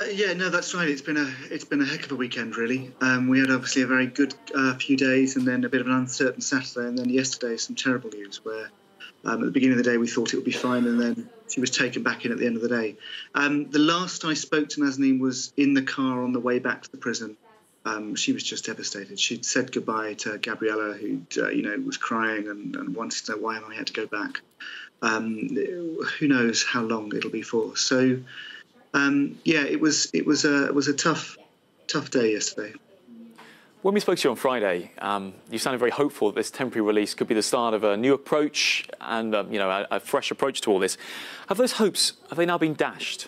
Yeah, no, that's right. It's been a heck of a weekend, really. We had obviously a very good few days, and then a bit of an uncertain Saturday, and then yesterday some terrible news where at the beginning of the day we thought it would be fine, and then she was taken back in at the end of the day. The last I spoke to Nazanin was in the car on the way back to the prison. She was just devastated. She'd said goodbye to Gabriella, who was crying and wanted to know why I had to go back. Who knows how long it'll be for? So. Yeah, it was a tough day yesterday. When we spoke to you on Friday, you sounded very hopeful that this temporary release could be the start of a new approach and a fresh approach to all this. Have those hopes now been dashed?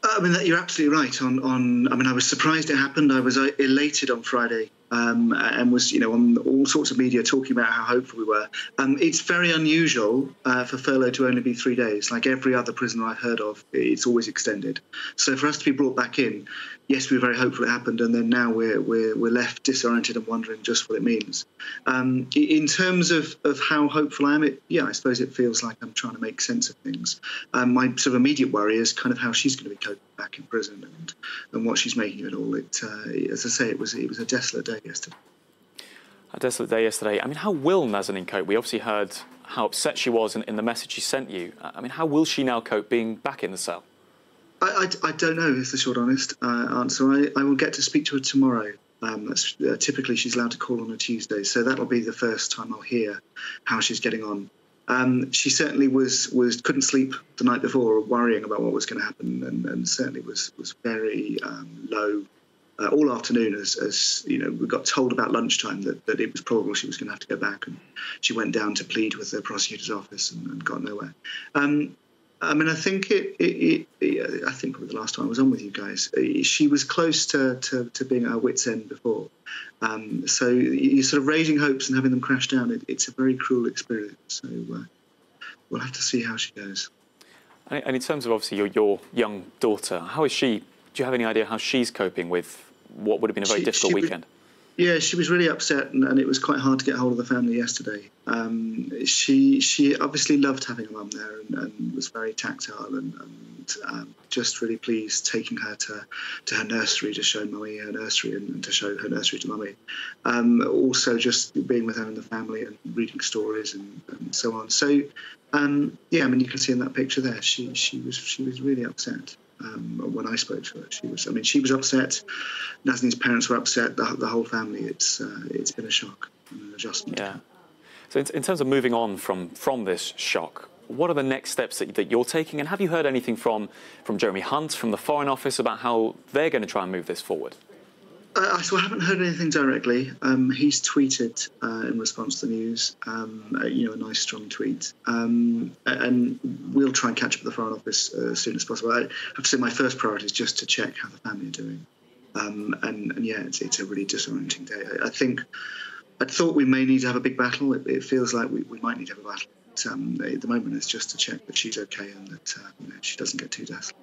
I mean, you're absolutely right. I mean, I was surprised it happened. I was elated on Friday. And was, on all sorts of media talking about how hopeful we were. It's very unusual for furlough to only be 3 days. Like every other prisoner I've heard of, it's always extended. So for us to be brought back in, yes, we were very hopeful it happened, and then now we're left disoriented and wondering just what it means. In terms of how hopeful I am, I suppose it feels like I'm trying to make sense of things. My sort of immediate worry is kind of how she's going to be coping back in prison and what she's making of it all. As I say, it was a desolate day yesterday. A desolate day yesterday. I mean, how will Nazanin cope? We obviously heard how upset she was in the message she sent you. I mean, how will she now cope being back in the cell? I don't know is the short, honest answer. I will get to speak to her tomorrow. Typically, she's allowed to call on a Tuesday, so that'll be the first time I'll hear how she's getting on. She certainly couldn't sleep the night before, worrying about what was going to happen, and certainly was very low all afternoon. As we got told about lunchtime that it was probable she was going to have to go back, and she went down to plead with the prosecutor's office and got nowhere. I mean, I think I think the last time I was on with you guys, she was close to being at her wit's end before. So you're sort of raising hopes and having them crash down. It's a very cruel experience. So we'll have to see how she goes. And in terms of obviously your young daughter, how is she? Do you have any idea how she's coping with what would have been a very difficult weekend? Yeah, she was really upset, and it was quite hard to get hold of the family yesterday. She obviously loved having a mum there and was very tactile and just really pleased taking her to her nursery to show mummy her nursery and to show her nursery to mummy. Also just being with her and the family and reading stories and so on. So, yeah, I mean, you can see in that picture there, she was really upset. When I spoke to her, she was upset. Nazanin's parents were upset. The whole family. It's been a shock, an adjustment. Yeah. So in terms of moving on from this shock, what are the next steps that you're taking? And have you heard anything from Jeremy Hunt, from the Foreign Office, about how they're going to try and move this forward? So I haven't heard anything directly. He's tweeted in response to the news, a nice strong tweet. And we'll try and catch up with the Foreign Office as soon as possible. I have to say my first priority is just to check how the family are doing. And yeah, it's a really disorienting day. I thought we may need to have a big battle. It feels like we might need to have a battle. But at the moment, it's just to check that she's okay and that she doesn't get too desolate.